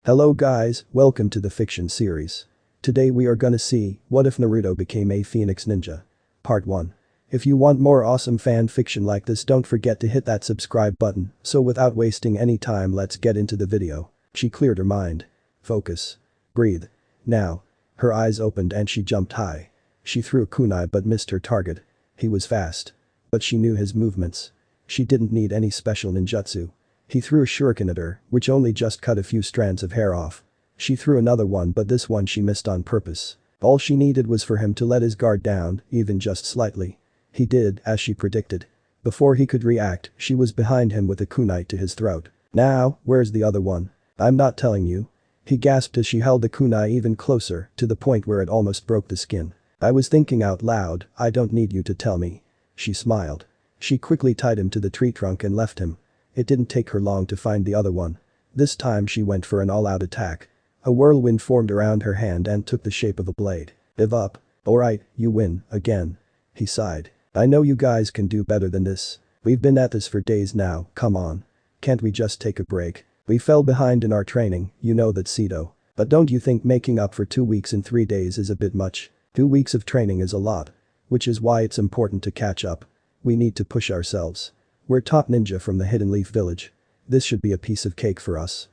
Hello guys, welcome to the fiction series. Today we are gonna see, what if Naruto became a Phoenix ninja? Part 1. If you want more awesome fan fiction like this, don't forget to hit that subscribe button. So without wasting any time, let's get into the video. She cleared her mind. Focus. Breathe. Now. Her eyes opened and she jumped high. She threw a kunai but missed her target. He was fast. But she knew his movements. She didn't need any special ninjutsu. He threw a shuriken at her, which only just cut a few strands of hair off. She threw another one, but this one she missed on purpose. All she needed was for him to let his guard down, even just slightly. He did, as she predicted. Before he could react, she was behind him with a kunai to his throat. Now, where's the other one? I'm not telling you. He gasped as she held the kunai even closer, to the point where it almost broke the skin. I was thinking out loud, I don't need you to tell me. She smiled. She quickly tied him to the tree trunk and left him. It didn't take her long to find the other one. This time she went for an all-out attack. A whirlwind formed around her hand and took the shape of a blade. Give up. Alright, you win, again. He sighed. I know you guys can do better than this. We've been at this for days now, come on. Can't we just take a break? We fell behind in our training, you know that, Seito. But don't you think making up for 2 weeks in 3 days is a bit much? 2 weeks of training is a lot. Which is why it's important to catch up. We need to push ourselves. We're top ninja from the Hidden Leaf Village. This should be a piece of cake for us.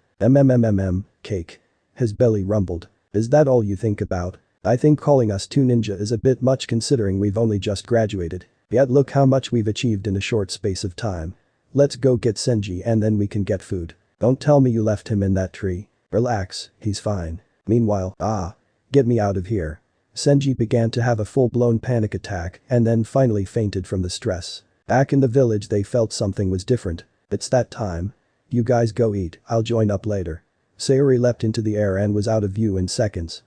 Cake. His belly rumbled. Is that all you think about? I think calling us 2 ninja is a bit much considering we've only just graduated. Yet look how much we've achieved in a short space of time. Let's go get Senji and then we can get food. Don't tell me you left him in that tree. Relax, he's fine. Meanwhile, get me out of here. Senji began to have a full-blown panic attack and then finally fainted from the stress. Back in the village they felt something was different. It's that time. You guys go eat, I'll join up later. Sayuri leapt into the air and was out of view in seconds.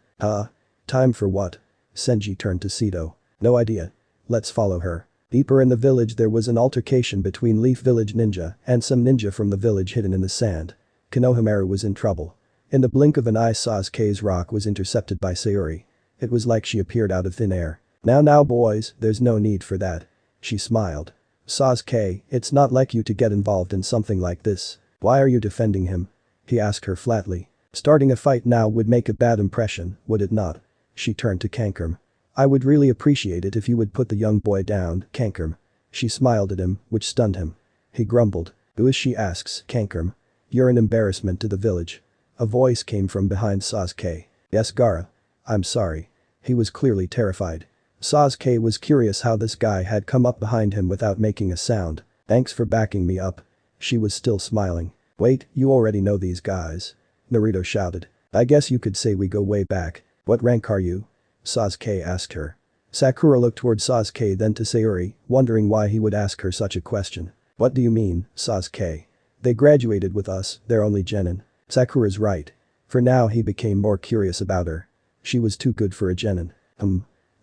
Time for what? Senji turned to Seito. No idea. Let's follow her. Deeper in the village there was an altercation between Leaf Village ninja and some ninja from the village hidden in the sand. Konohamaru was in trouble. In the blink of an eye Sasuke's rock was intercepted by Sayuri. It was like she appeared out of thin air. Now boys, there's no need for that. She smiled. Sasuke, it's not like you to get involved in something like this. Why are you defending him? He asked her flatly. Starting a fight now would make a bad impression, would it not? She turned to Kankurm. I would really appreciate it if you would put the young boy down, Kankurm. She smiled at him, which stunned him. He grumbled. Who is she, asks Kankurm. You're an embarrassment to the village. A voice came from behind Sasuke. Yes, Gaara. I'm sorry. He was clearly terrified. Sasuke was curious how this guy had come up behind him without making a sound. Thanks for backing me up. She was still smiling. Wait, you already know these guys? Naruto shouted. I guess you could say we go way back. What rank are you? Sasuke asked her. Sakura looked toward Sasuke then to Sayuri, wondering why he would ask her such a question. What do you mean, Sasuke? They graduated with us, they're only genin. Sakura's right. For now he became more curious about her. She was too good for a genin.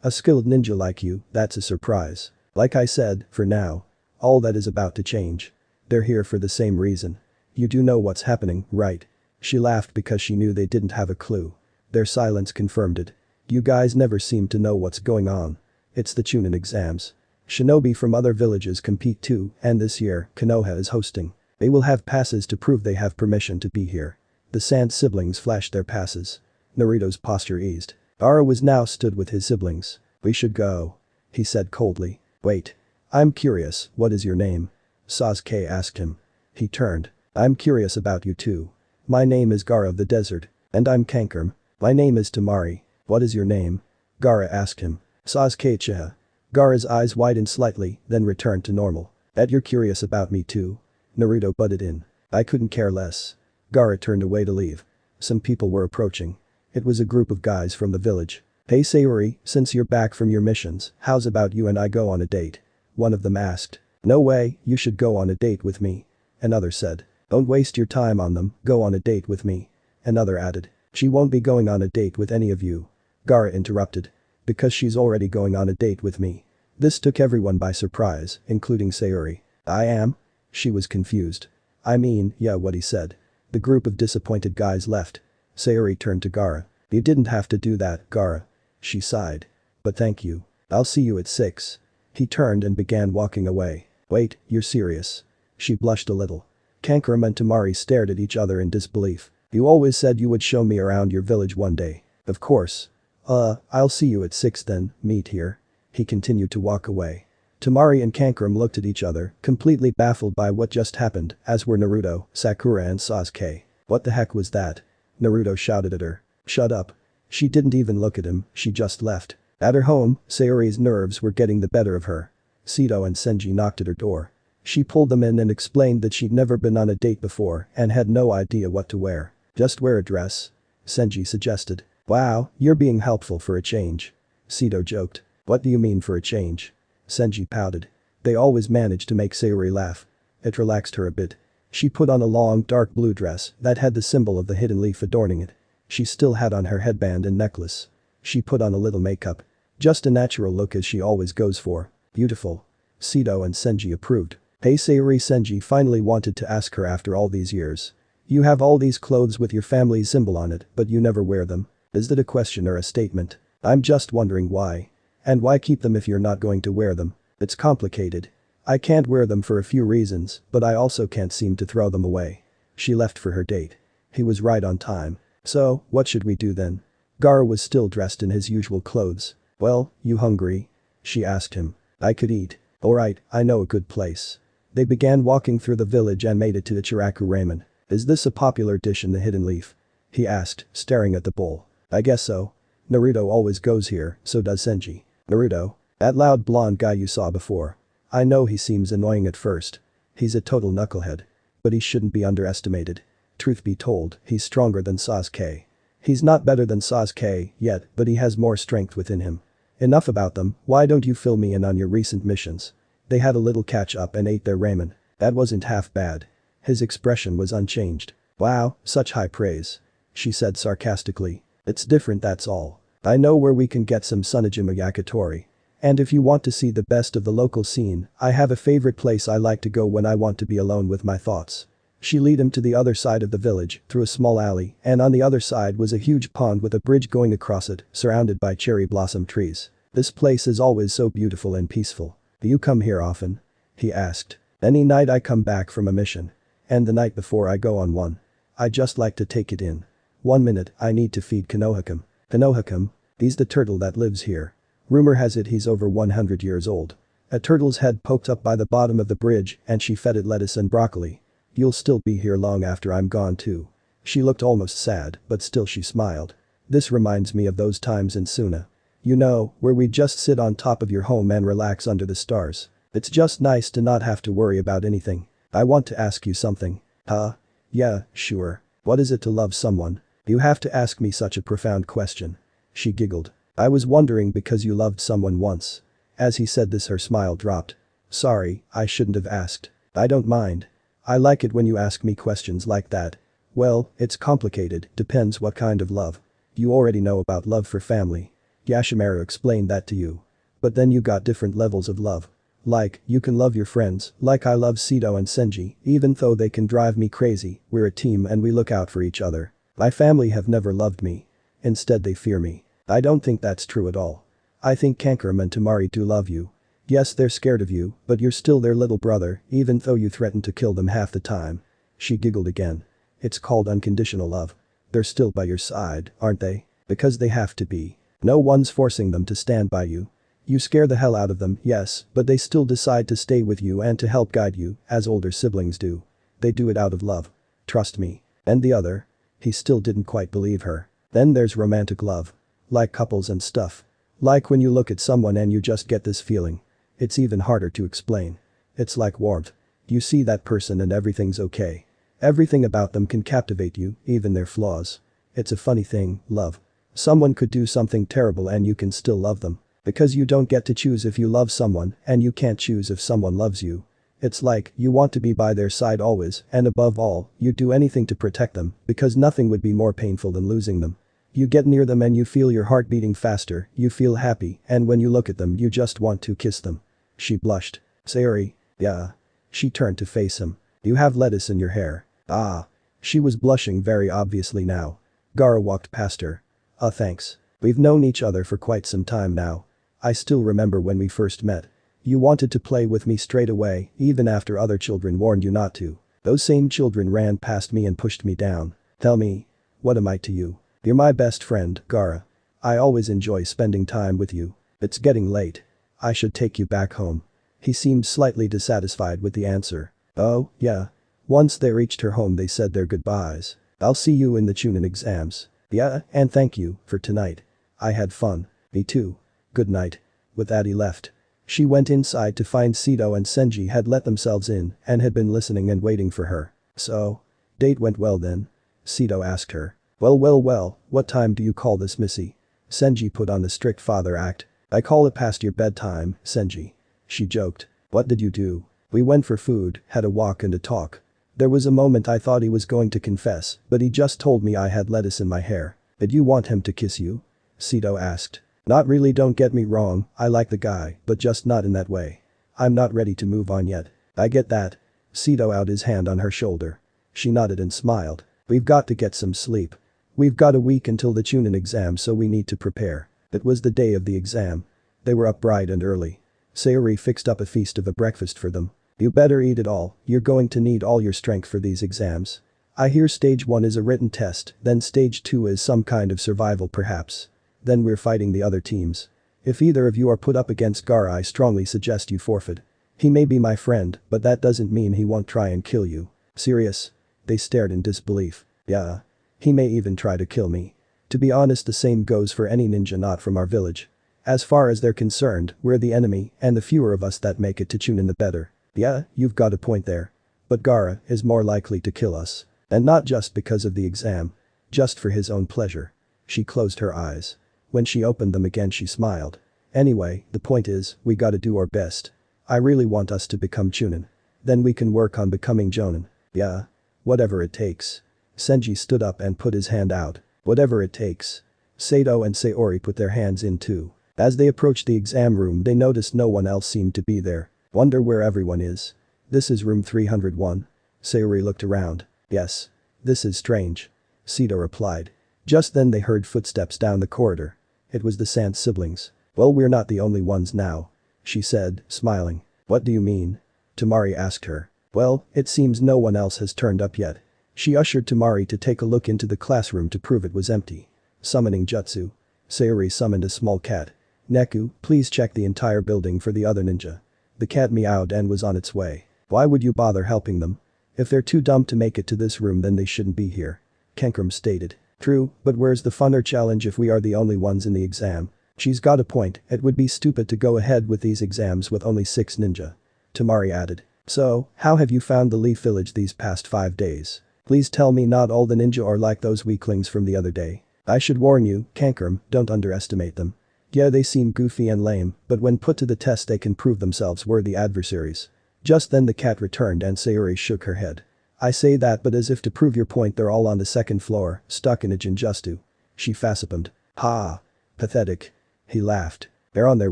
A skilled ninja like you, that's a surprise. Like I said, for now. All that is about to change. They're here for the same reason. You do know what's happening, right? She laughed because she knew they didn't have a clue. Their silence confirmed it. You guys never seem to know what's going on. It's the Chunin exams. Shinobi from other villages compete too, and this year, Konoha is hosting. They will have passes to prove they have permission to be here. The Sand siblings flashed their passes. Naruto's posture eased. Gaara was now stood with his siblings. We should go. He said coldly. Wait. I'm curious, what is your name? Sasuke asked him. He turned. I'm curious about you too. My name is Gaara of the desert. And I'm Kankurm. My name is Tamari. What is your name? Gaara asked him. Sasuke Uchiha. Gaara's eyes widened slightly, then returned to normal. Bet you're curious about me too. Naruto butted in. I couldn't care less. Gaara turned away to leave. Some people were approaching. It was a group of guys from the village. Hey Sayuri, since you're back from your missions, how's about you and I go on a date? One of them asked. No way, you should go on a date with me. Another said. Don't waste your time on them, go on a date with me. Another added. She won't be going on a date with any of you. Gaara interrupted. Because she's already going on a date with me. This took everyone by surprise, including Sayuri. I am? She was confused. I mean, yeah, what he said. The group of disappointed guys left. Sayuri turned to Gaara. You didn't have to do that, Gaara. She sighed. But thank you. I'll see you at 6. He turned and began walking away. Wait, you're serious? She blushed a little. Kankurm and Tamari stared at each other in disbelief. You always said you would show me around your village one day. Of course. I'll see you at 6 then, meet here. He continued to walk away. Temari and Kankram looked at each other, completely baffled by what just happened, as were Naruto, Sakura and Sasuke. What the heck was that? Naruto shouted at her. Shut up. She didn't even look at him, she just left. At her home, Sayuri's nerves were getting the better of her. Seito and Senji knocked at her door. She pulled them in and explained that she'd never been on a date before and had no idea what to wear. Just wear a dress. Senji suggested. Wow, you're being helpful for a change. Seito joked. What do you mean for a change? Senji pouted. They always managed to make Sayuri laugh. It relaxed her a bit. She put on a long dark blue dress that had the symbol of the hidden leaf adorning it. She still had on her headband and necklace. She put on a little makeup. Just a natural look as she always goes for. Beautiful. Seito and Senji approved. Hey Sayuri, Senji finally wanted to ask her after all these years. You have all these clothes with your family's symbol on it, but you never wear them. Is that a question or a statement? I'm just wondering why. And why keep them if you're not going to wear them? It's complicated. I can't wear them for a few reasons, but I also can't seem to throw them away. She left for her date. He was right on time. So, what should we do then? Gaara was still dressed in his usual clothes. Well, you hungry? She asked him. I could eat. Alright, I know a good place. They began walking through the village and made it to Ichiraku ramen. Is this a popular dish in the Hidden Leaf? He asked, staring at the bowl. I guess so. Naruto always goes here, so does Senji. Naruto? That loud blonde guy you saw before. I know he seems annoying at first. He's a total knucklehead. But he shouldn't be underestimated. Truth be told, he's stronger than Sasuke. He's not better than Sasuke yet, but he has more strength within him. Enough about them, why don't you fill me in on your recent missions? They had a little catch up and ate their ramen. That wasn't half bad. His expression was unchanged. Wow, such high praise. She said sarcastically. It's different, that's all. I know where we can get some Sunajima yakitori. And if you want to see the best of the local scene, I have a favorite place I like to go when I want to be alone with my thoughts. She led him to the other side of the village, through a small alley, and on the other side was a huge pond with a bridge going across it, surrounded by cherry blossom trees. This place is always so beautiful and peaceful. Do you come here often? He asked. Any night I come back from a mission. And the night before I go on one. I just like to take it in. 1 minute, I need to feed Konohakam. Konohakam? He's the turtle that lives here. Rumor has it he's over 100 years old. A turtle's head poked up by the bottom of the bridge and she fed it lettuce and broccoli. You'll still be here long after I'm gone too. She looked almost sad, but still she smiled. This reminds me of those times in Suna. You know, where we just sit on top of your home and relax under the stars. It's just nice to not have to worry about anything. I want to ask you something. Huh? Yeah, sure. What is it to love someone? You have to ask me such a profound question. She giggled. I was wondering because you loved someone once. As he said this her smile dropped. Sorry, I shouldn't have asked. I don't mind. I like it when you ask me questions like that. Well, it's complicated, depends what kind of love. You already know about love for family. Yashimaru explained that to you. But then you got different levels of love. Like, you can love your friends, like I love Seito and Senji, even though they can drive me crazy, we're a team and we look out for each other. My family have never loved me. Instead they fear me. I don't think that's true at all. I think Kankram and Temari do love you. Yes, they're scared of you, but you're still their little brother, even though you threaten to kill them half the time. She giggled again. It's called unconditional love. They're still by your side, aren't they? Because they have to be. No one's forcing them to stand by you. You scare the hell out of them, yes, but they still decide to stay with you and to help guide you, as older siblings do. They do it out of love. Trust me. And the other? He still didn't quite believe her. Then there's romantic love. Like couples and stuff. Like when you look at someone and you just get this feeling. It's even harder to explain. It's like warmth. You see that person and everything's okay. Everything about them can captivate you, even their flaws. It's a funny thing, love. Someone could do something terrible and you can still love them. Because you don't get to choose if you love someone and you can't choose if someone loves you. It's like you want to be by their side always and above all, you'd do anything to protect them because nothing would be more painful than losing them. You get near them and you feel your heart beating faster, you feel happy, and when you look at them you just want to kiss them. She blushed. Sayuri. Yeah. She turned to face him. You have lettuce in your hair. Ah. She was blushing very obviously now. Gaara walked past her. Thanks. We've known each other for quite some time now. I still remember when we first met. You wanted to play with me straight away, even after other children warned you not to. Those same children ran past me and pushed me down. Tell me. What am I to you? You're my best friend, Gaara. I always enjoy spending time with you. It's getting late. I should take you back home. He seemed slightly dissatisfied with the answer. Oh, yeah. Once they reached her home they said their goodbyes. I'll see you in the Chunin exams. Yeah, and thank you for tonight. I had fun. Me too. Good night. With that he left. She went inside to find Seito and Senji had let themselves in and had been listening and waiting for her. So? Date went well then? Seito asked her. Well, what time do you call this, missy? Senji put on the strict father act. I call it past your bedtime, Senji. She joked. What did you do? We went for food, had a walk and a talk. There was a moment I thought he was going to confess, but he just told me I had lettuce in my hair. Did you want him to kiss you? Seito asked. Not really, don't get me wrong, I like the guy, but just not in that way. I'm not ready to move on yet. I get that. Seito out his hand on her shoulder. She nodded and smiled. We've got to get some sleep. We've got a week until the Chunin exam so we need to prepare. It was the day of the exam. They were up bright and early. Sayuri fixed up a feast of a breakfast for them. You better eat it all, you're going to need all your strength for these exams. I hear stage 1 is a written test, then stage 2 is some kind of survival perhaps. Then we're fighting the other teams. If either of you are put up against Gaara I strongly suggest you forfeit. He may be my friend, but that doesn't mean he won't try and kill you. Serious? They stared in disbelief. Yeah. He may even try to kill me. To be honest, the same goes for any ninja not from our village. As far as they're concerned, we're the enemy and the fewer of us that make it to Chunin the better. Yeah, you've got a point there. But Gaara is more likely to kill us. And not just because of the exam. Just for his own pleasure. She closed her eyes. When she opened them again she smiled. Anyway, the point is, we gotta do our best. I really want us to become Chunin. Then we can work on becoming Jonin. Yeah. Whatever it takes. Senji stood up and put his hand out. Whatever it takes. Seito and Sayuri put their hands in too. As they approached the exam room they noticed no one else seemed to be there. Wonder where everyone is. This is room 301. Sayuri looked around. Yes. This is strange. Seito replied. Just then they heard footsteps down the corridor. It was the Sant siblings. Well, we're not the only ones now. She said, smiling. What do you mean? Tamari asked her. Well, it seems no one else has turned up yet. She ushered Tamari to take a look into the classroom to prove it was empty. Summoning jutsu. Sayuri summoned a small cat. Neku, please check the entire building for the other ninja. The cat meowed and was on its way. Why would you bother helping them? If they're too dumb to make it to this room then they shouldn't be here. Kenkram stated. True, but where's the funner challenge if we are the only ones in the exam? She's got a point, it would be stupid to go ahead with these exams with only 6 ninja. Tamari added. So, how have you found the Leaf Village these past 5 days? Please tell me not all the ninja are like those weaklings from the other day. I should warn you, Kenkram, don't underestimate them. Yeah, they seem goofy and lame, but when put to the test they can prove themselves worthy adversaries. Just then the cat returned and Sayuri shook her head. I say that but as if to prove your point they're all on the 2nd floor, stuck in a jinjutsu. She facepalmed. Ha. Pathetic. He laughed. They're on their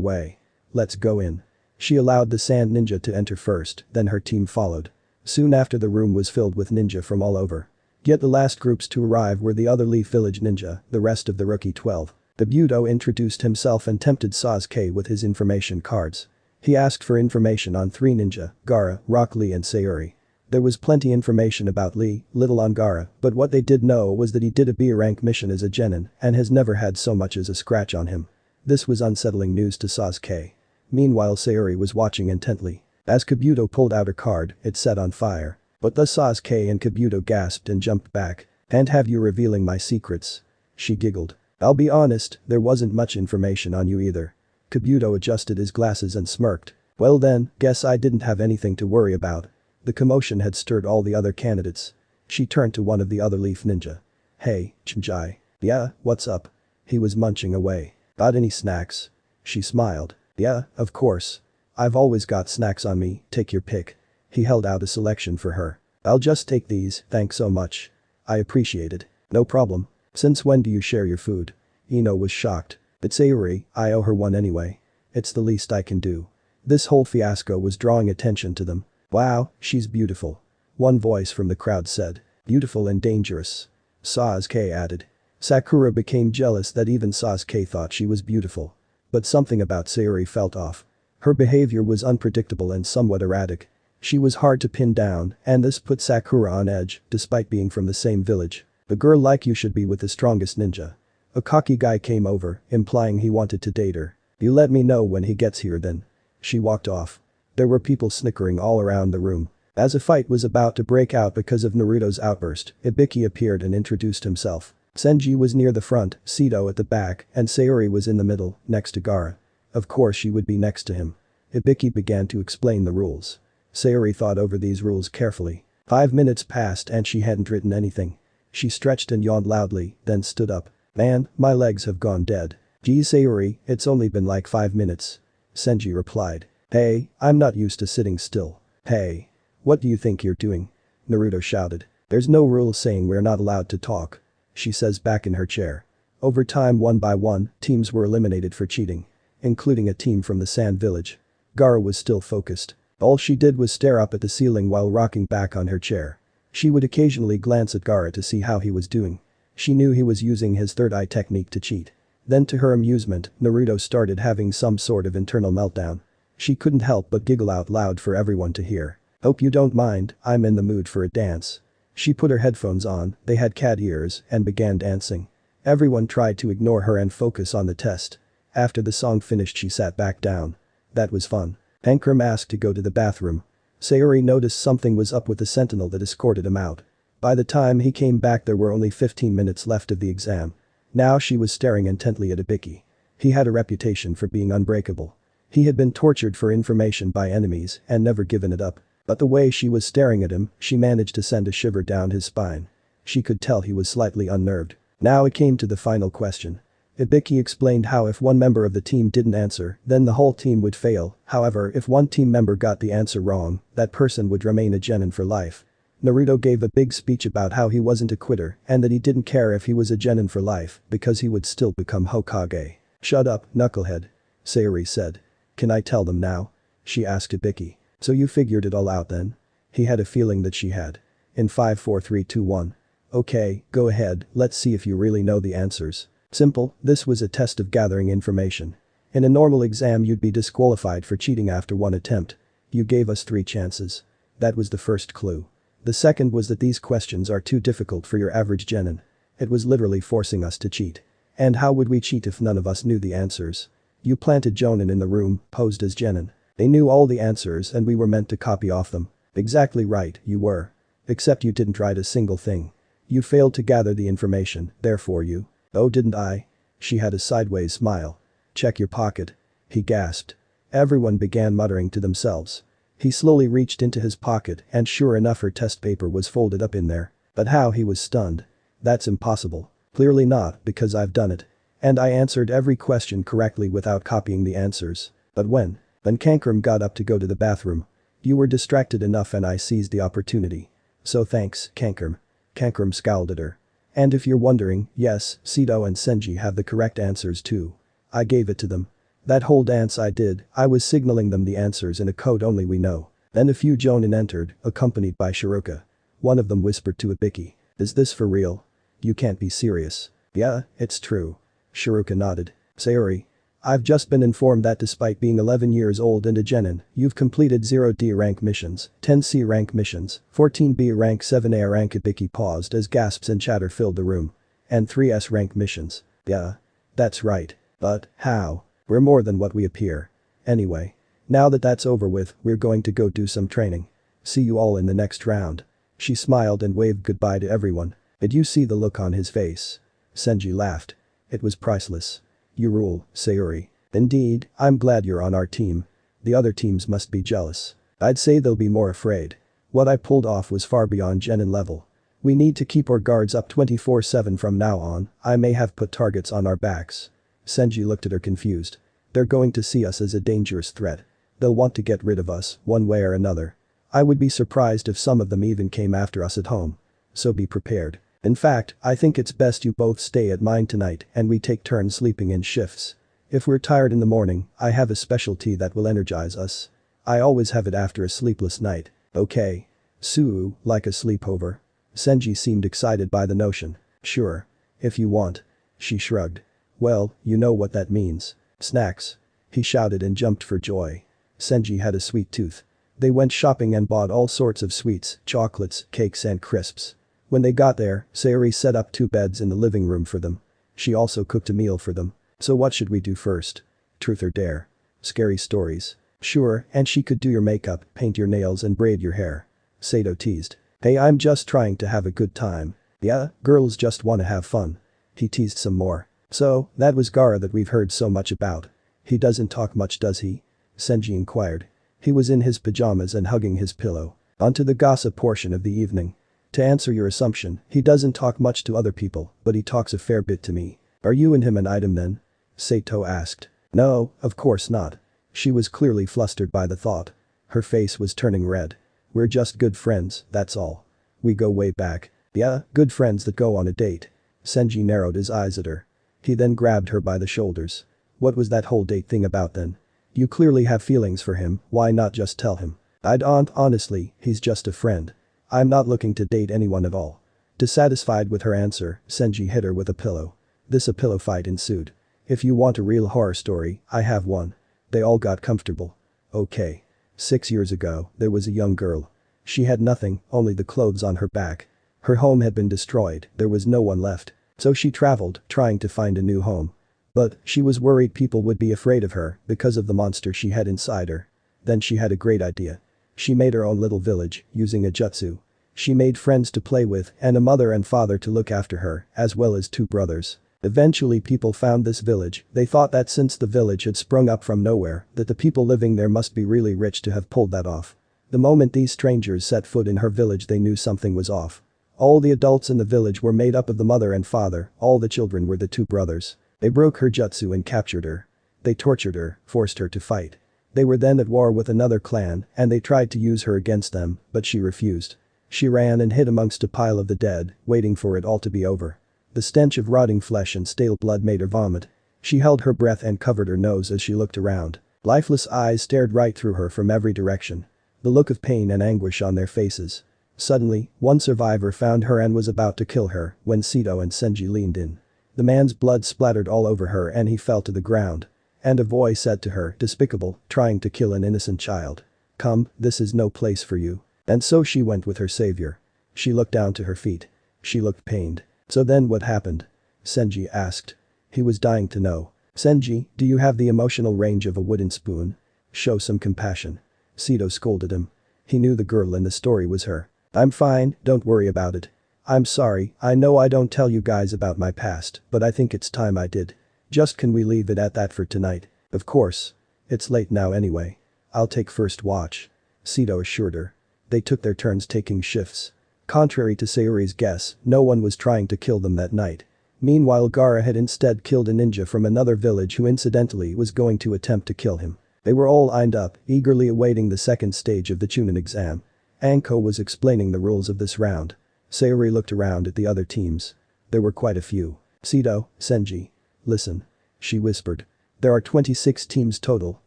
way. Let's go in. She allowed the sand ninja to enter first, then her team followed. Soon after the room was filled with ninja from all over. Yet the last groups to arrive were the other Leaf Village ninja, the rest of the rookie 12. Obito introduced himself and tempted Sasuke with his information cards. He asked for information on 3 ninja, Gaara, Rock Lee and Sayuri. There was plenty information about Lee, little on Gaara, but what they did know was that he did a B-rank mission as a genin and has never had so much as a scratch on him. This was unsettling news to Sasuke. Meanwhile Sayuri was watching intently. As Kabuto pulled out her card, it set on fire. But thus Sasuke and Kabuto gasped and jumped back. Can't have you revealing my secrets. She giggled. I'll be honest, there wasn't much information on you either. Kabuto adjusted his glasses and smirked. Well then, guess I didn't have anything to worry about. The commotion had stirred all the other candidates. She turned to one of the other Leaf Ninja. Hey, Chimjai. Yeah, what's up? He was munching away. Got any snacks? She smiled. Yeah, of course. I've always got snacks on me, take your pick. He held out a selection for her. I'll just take these, thanks so much. I appreciate it. No problem. Since when do you share your food? Ino was shocked. It's Sayuri, I owe her one anyway. It's the least I can do. This whole fiasco was drawing attention to them. Wow, she's beautiful. One voice from the crowd said. Beautiful and dangerous. Sasuke added. Sakura became jealous that even Sasuke thought she was beautiful. But something about Sayuri felt off. Her behavior was unpredictable and somewhat erratic. She was hard to pin down, and this put Sakura on edge, despite being from the same village. A girl like you should be with the strongest ninja. A cocky guy came over, implying he wanted to date her. You let me know when he gets here then. She walked off. There were people snickering all around the room. As a fight was about to break out because of Naruto's outburst, Ibiki appeared and introduced himself. Senji was near the front, Seito at the back, and Sayuri was in the middle, next to Gaara. Of course she would be next to him. Ibiki began to explain the rules. Sayuri thought over these rules carefully. 5 minutes passed and she hadn't written anything. She stretched and yawned loudly, then stood up. Man, my legs have gone dead. Geez Sayuri, it's only been like 5 minutes. Senji replied. Hey, I'm not used to sitting still. Hey. What do you think you're doing? Naruto shouted. There's no rule saying we're not allowed to talk. She says back in her chair. Over time, one by one, teams were eliminated for cheating. Including a team from the Sand Village. Gaara was still focused. All she did was stare up at the ceiling while rocking back on her chair. She would occasionally glance at Gaara to see how he was doing. She knew he was using his third eye technique to cheat. Then to her amusement, Naruto started having some sort of internal meltdown. She couldn't help but giggle out loud for everyone to hear. Hope you don't mind, I'm in the mood for a dance. She put her headphones on, they had cat ears, and began dancing. Everyone tried to ignore her and focus on the test. After the song finished she sat back down. That was fun. Ankrum asked to go to the bathroom. Sayuri noticed something was up with the sentinel that escorted him out. By the time he came back there were only 15 minutes left of the exam. Now she was staring intently at Ibiki. He had a reputation for being unbreakable. He had been tortured for information by enemies and never given it up. But the way she was staring at him, she managed to send a shiver down his spine. She could tell he was slightly unnerved. Now it came to the final question. Ibiki explained how if one member of the team didn't answer, then the whole team would fail. However, if one team member got the answer wrong, that person would remain a genin for life. Naruto gave a big speech about how he wasn't a quitter and that he didn't care if he was a genin for life because he would still become Hokage. Shut up, knucklehead. Sayuri said. Can I tell them now? She asked Ibiki. So you figured it all out then? He had a feeling that she had. In 5 4 3 2 1. Okay, go ahead, let's see if you really know the answers. Simple, this was a test of gathering information. In a normal exam you'd be disqualified for cheating after one attempt. You gave us 3 chances. That was the first clue. The second was that these questions are too difficult for your average genin. It was literally forcing us to cheat. And how would we cheat if none of us knew the answers? You planted jonin in the room, posed as genin. They knew all the answers and we were meant to copy off them. Exactly right, you were. Except you didn't write a single thing. You failed to gather the information, therefore you. Oh didn't I? She had a sideways smile. Check your pocket. He gasped. Everyone began muttering to themselves. He slowly reached into his pocket and sure enough her test paper was folded up in there. But how he was stunned. That's impossible. Clearly not because I've done it. And I answered every question correctly without copying the answers. But when Kankrum got up to go to the bathroom. You were distracted enough and I seized the opportunity. So thanks, Kankrum. Kankrum scowled at her. And if you're wondering, yes, Seito and Senji have the correct answers too. I gave it to them. That whole dance I did, I was signaling them the answers in a code only we know. Then a few jonin entered, accompanied by Sharuka. One of them whispered to Ibiki. Is this for real? You can't be serious. Yeah, it's true. Sharuka nodded. Sayuri. I've just been informed that despite being 11 years old and a genin, you've completed 0D rank missions, 10C rank missions, 14B rank 7A rank. Ibiki paused as gasps and chatter filled the room. And 3S rank missions. Yeah. That's right. But, how? We're more than what we appear. Anyway. Now that that's over with, we're going to go do some training. See you all in the next round. She smiled and waved goodbye to everyone. Did you see the look on his face? Senji laughed. It was priceless. You rule, Sayuri. Indeed, I'm glad you're on our team. The other teams must be jealous. I'd say they'll be more afraid. What I pulled off was far beyond genin level. We need to keep our guards up 24/7 from now on. I may have put targets on our backs. Senji looked at her confused. They're going to see us as a dangerous threat. They'll want to get rid of us, one way or another. I would be surprised if some of them even came after us at home. So be prepared. In fact, I think it's best you both stay at mine tonight and we take turns sleeping in shifts. If we're tired in the morning, I have a special tea that will energize us. I always have it after a sleepless night. Okay. Suu, like a sleepover? Senji seemed excited by the notion. Sure. If you want. She shrugged. Well, you know what that means. Snacks. He shouted and jumped for joy. Senji had a sweet tooth. They went shopping and bought all sorts of sweets, chocolates, cakes and crisps. When they got there, Sayuri set up 2 beds in the living room for them. She also cooked a meal for them. So what should we do first? Truth or dare? Scary stories. Sure, and she could do your makeup, paint your nails and braid your hair. Saito teased. Hey, I'm just trying to have a good time. Yeah, girls just wanna have fun. He teased some more. So, that was Gaara that we've heard so much about. He doesn't talk much, does he? Senji inquired. He was in his pajamas and hugging his pillow. Onto the gossip portion of the evening. To answer your assumption, he doesn't talk much to other people, but he talks a fair bit to me. Are you and him an item then? Saito asked. No, of course not. She was clearly flustered by the thought. Her face was turning red. We're just good friends, that's all. We go way back. Yeah, good friends that go on a date. Senji narrowed his eyes at her. He then grabbed her by the shoulders. What was that whole date thing about then? You clearly have feelings for him, why not just tell him? Honestly, he's just a friend. I'm not looking to date anyone at all. Dissatisfied with her answer, Senji hit her with a pillow. A pillow fight ensued. If you want a real horror story, I have one. They all got comfortable. Okay. 6 years ago, there was a young girl. She had nothing, only the clothes on her back. Her home had been destroyed, there was no one left. So she traveled, trying to find a new home. But, she was worried people would be afraid of her because of the monster she had inside her. Then she had a great idea. She made her own little village, using a jutsu. She made friends to play with and a mother and father to look after her, as well as 2 brothers. Eventually people found this village, they thought that since the village had sprung up from nowhere, that the people living there must be really rich to have pulled that off. The moment these strangers set foot in her village they knew something was off. All the adults in the village were made up of the mother and father, all the children were the 2 brothers. They broke her jutsu and captured her. They tortured her, forced her to fight. They were then at war with another clan and they tried to use her against them, but she refused. She ran and hid amongst a pile of the dead, waiting for it all to be over. The stench of rotting flesh and stale blood made her vomit. She held her breath and covered her nose as she looked around. Lifeless eyes stared right through her from every direction. The look of pain and anguish on their faces. Suddenly, one survivor found her and was about to kill her when Seito and Senji leaned in. The man's blood splattered all over her and he fell to the ground. And a voice said to her, despicable, trying to kill an innocent child. Come, this is no place for you. And so she went with her savior. She looked down to her feet. She looked pained. So then what happened? Senji asked. He was dying to know. Senji, do you have the emotional range of a wooden spoon? Show some compassion. Seito scolded him. He knew the girl in the story was her. I'm fine, don't worry about it. I'm sorry, I know I don't tell you guys about my past, but I think it's time I did. Just can we leave it at that for tonight? Of course. It's late now anyway. I'll take first watch. Seito assured her. They took their turns taking shifts. Contrary to Sayuri's guess, no one was trying to kill them that night. Meanwhile Gaara had instead killed a ninja from another village who incidentally was going to attempt to kill him. They were all lined up, eagerly awaiting the second stage of the Chunin exam. Anko was explaining the rules of this round. Sayuri looked around at the other teams. There were quite a few. Seito, Senji. Listen. She whispered. There are 26 teams total,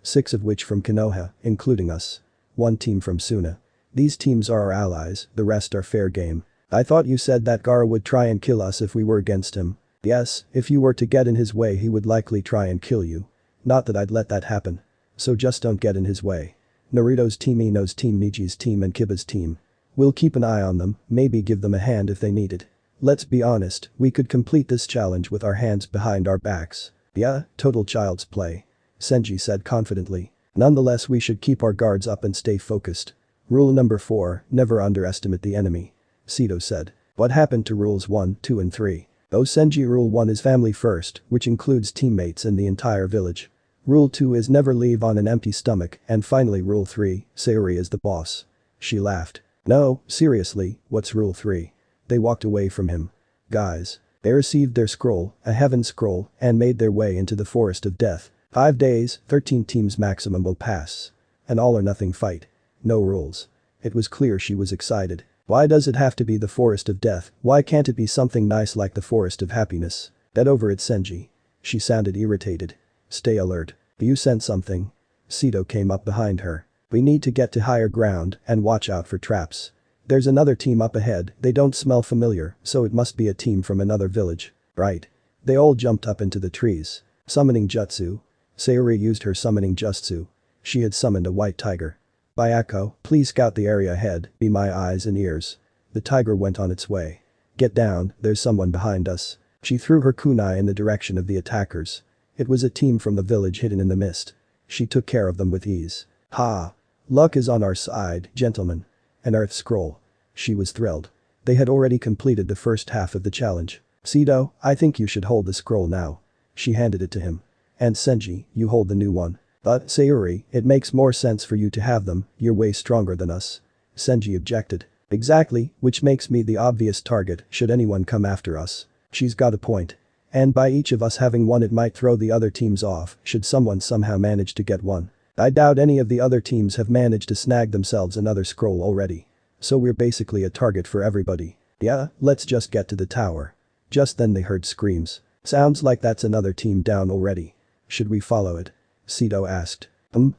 6 of which from Konoha, including us. 1 team from Suna. These teams are our allies, the rest are fair game. I thought you said that Gaara would try and kill us if we were against him. Yes, if you were to get in his way he would likely try and kill you. Not that I'd let that happen. So just don't get in his way. Naruto's team, Ino's team, Niji's team and Kiba's team. We'll keep an eye on them, maybe give them a hand if they need it. Let's be honest, we could complete this challenge with our hands behind our backs. Yeah, total child's play. Senji said confidently. Nonetheless we should keep our guards up and stay focused. Rule number 4, never underestimate the enemy. Seito said. What happened to rules 1, 2 and 3? Oh Senji, rule 1 is family first, which includes teammates and the entire village. Rule 2 is never leave on an empty stomach and finally rule 3, Sayuri is the boss. She laughed. No, seriously, what's rule 3? They walked away from him. Guys. They received their scroll, a heaven scroll, and made their way into the forest of death. 5 days, 13 teams maximum will pass. An all or nothing fight. No rules. It was clear she was excited. Why does it have to be the forest of death? Why can't it be something nice like the forest of happiness? Get over it, Senji. She sounded irritated. Stay alert. You sense something? Seito came up behind her. We need to get to higher ground and watch out for traps. There's another team up ahead, they don't smell familiar, so it must be a team from another village. Right. They all jumped up into the trees. Summoning jutsu. Sayuri used her summoning jutsu. She had summoned a white tiger. Bayako, please scout the area ahead, be my eyes and ears. The tiger went on its way. Get down, there's someone behind us. She threw her kunai in the direction of the attackers. It was a team from the village hidden in the mist. She took care of them with ease. Ha! Luck is on our side, gentlemen. An earth scroll. She was thrilled. They had already completed the first half of the challenge. Seito, I think you should hold the scroll now. She handed it to him. And Senji, you hold the new one. But, Sayuri, it makes more sense for you to have them, you're way stronger than us. Senji objected. Exactly, which makes me the obvious target should anyone come after us. She's got a point. And by each of us having one it might throw the other teams off should someone somehow manage to get one. I doubt any of the other teams have managed to snag themselves another scroll already. So we're basically a target for everybody. Yeah, let's just get to the tower. Just then they heard screams. Sounds like that's another team down already. Should we follow it? Seito asked.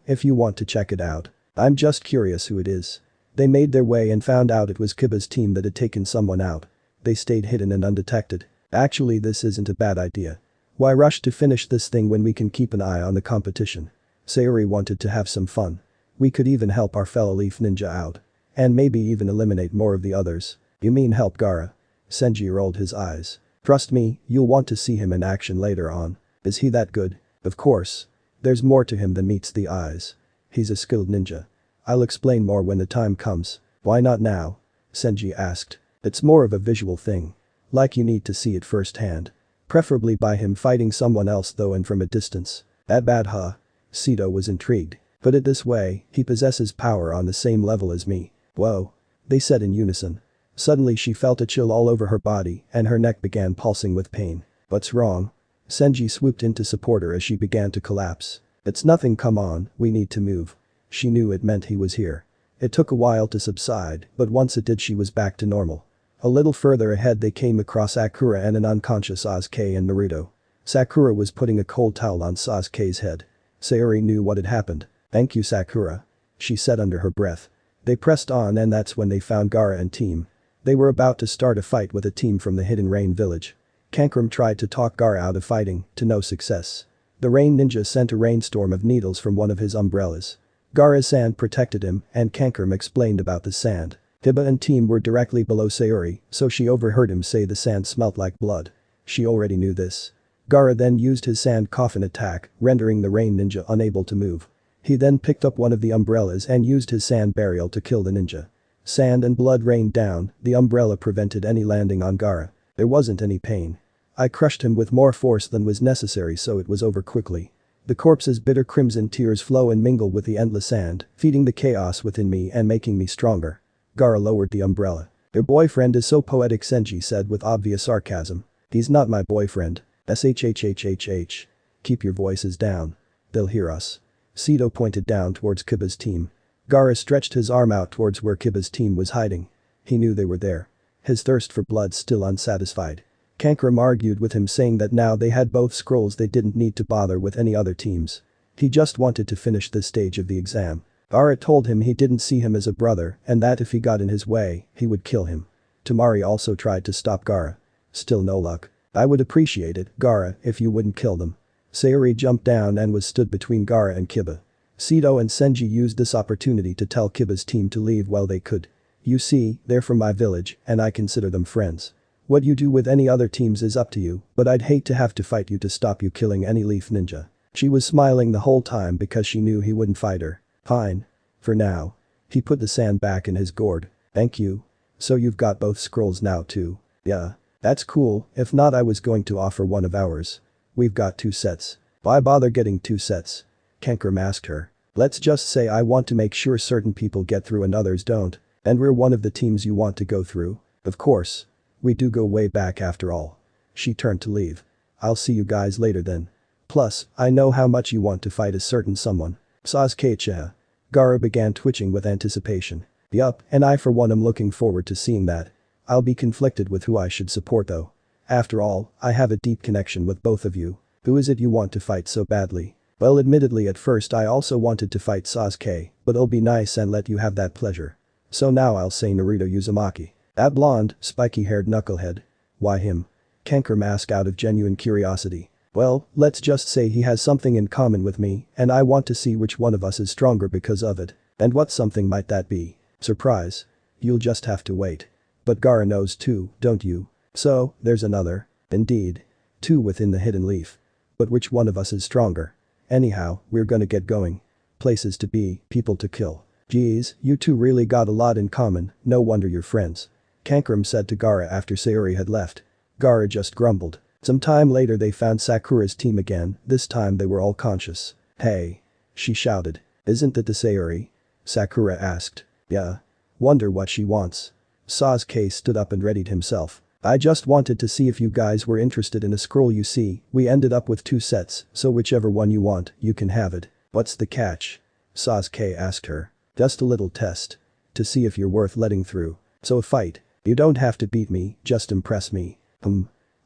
If you want to check it out. I'm just curious who it is. They made their way and found out it was Kiba's team that had taken someone out. They stayed hidden and undetected. Actually, this isn't a bad idea. Why rush to finish this thing when we can keep an eye on the competition? Sayuri wanted to have some fun. We could even help our fellow Leaf Ninja out. And maybe even eliminate more of the others. You mean help Gaara? Senji rolled his eyes. Trust me, you'll want to see him in action later on. Is he that good? Of course. There's more to him than meets the eyes. He's a skilled ninja. I'll explain more when the time comes. Why not now? Senji asked. It's more of a visual thing. Like you need to see it firsthand. Preferably by him fighting someone else though and from a distance. That bad huh? Seito was intrigued. Put it this way, he possesses power on the same level as me. Whoa. They said in unison. Suddenly she felt a chill all over her body and her neck began pulsing with pain. What's wrong? Senji swooped in to support her as she began to collapse. It's nothing, come on, we need to move. She knew it meant he was here. It took a while to subside, but once it did she was back to normal. A little further ahead they came across Sakura and an unconscious Sasuke and Naruto. Sakura was putting a cold towel on Sasuke's head. Sayuri knew what had happened. Thank you Sakura. She said under her breath. They pressed on and that's when they found Gaara and team. They were about to start a fight with a team from the Hidden Rain village. Kankram tried to talk Gaara out of fighting, to no success. The rain ninja sent a rainstorm of needles from one of his umbrellas. Gaara's sand protected him and Kankram explained about the sand. Hiba and team were directly below Sayuri, so she overheard him say the sand smelt like blood. She already knew this. Gaara then used his sand coffin attack, rendering the rain ninja unable to move. He then picked up one of the umbrellas and used his sand burial to kill the ninja. Sand and blood rained down, the umbrella prevented any landing on Gaara. There wasn't any pain. I crushed him with more force than was necessary so it was over quickly. The corpse's bitter crimson tears flow and mingle with the endless sand, feeding the chaos within me and making me stronger. Gaara lowered the umbrella. Your boyfriend is so poetic, Senji said with obvious sarcasm. He's not my boyfriend. SHHHHH. Keep your voices down. They'll hear us. Seito pointed down towards Kiba's team. Gaara stretched his arm out towards where Kiba's team was hiding. He knew they were there. His thirst for blood still unsatisfied. Kankram argued with him saying that now they had both scrolls they didn't need to bother with any other teams. He just wanted to finish this stage of the exam. Gaara told him he didn't see him as a brother and that if he got in his way, he would kill him. Tamari also tried to stop Gaara. Still no luck. I would appreciate it, Gaara, if you wouldn't kill them. Sayuri jumped down and was stood between Gaara and Kiba. Seito and Senji used this opportunity to tell Kiba's team to leave while they could. You see, they're from my village and I consider them friends. What you do with any other teams is up to you, but I'd hate to have to fight you to stop you killing any Leaf Ninja. She was smiling the whole time because she knew he wouldn't fight her. Fine. For now. He put the sand back in his gourd. Thank you. So you've got both scrolls now too. Yeah. That's cool, if not I was going to offer one of ours. We've got 2 sets. Why bother getting 2 sets? Kankram asked her. Let's just say I want to make sure certain people get through and others don't. And we're one of the teams you want to go through. Of course. We do go way back after all. She turned to leave. I'll see you guys later then. Plus, I know how much you want to fight a certain someone. Sasuke Uchiha. Gaara began twitching with anticipation. Yup, and I for one am looking forward to seeing that. I'll be conflicted with who I should support though. After all, I have a deep connection with both of you. Who is it you want to fight so badly? Well, admittedly at first I also wanted to fight Sasuke, but it'll be nice and let you have that pleasure. So now I'll say Naruto Uzumaki. That blonde, spiky-haired knucklehead. Why him? Kankram asked out of genuine curiosity. Well, let's just say he has something in common with me and I want to see which one of us is stronger because of it. And what something might that be? Surprise. You'll just have to wait. But Gaara knows too, don't you? So, there's another. Indeed. Two within the hidden leaf. But which one of us is stronger? Anyhow, we're gonna get going. Places to be, people to kill. Geez, you two really got a lot in common, no wonder you're friends. Kankram said to Gaara after Sayuri had left. Gaara just grumbled. Some time later they found Sakura's team again, this time they were all conscious. Hey. She shouted. Isn't that the Sayuri? Sakura asked. Yeah. Wonder what she wants. Sasuke stood up and readied himself. I just wanted to see if you guys were interested in a scroll. You see, we ended up with 2 sets, so whichever one you want, you can have it. What's the catch? Sasuke asked her. Just a little test. To see if you're worth letting through. So a fight. You don't have to beat me, just impress me.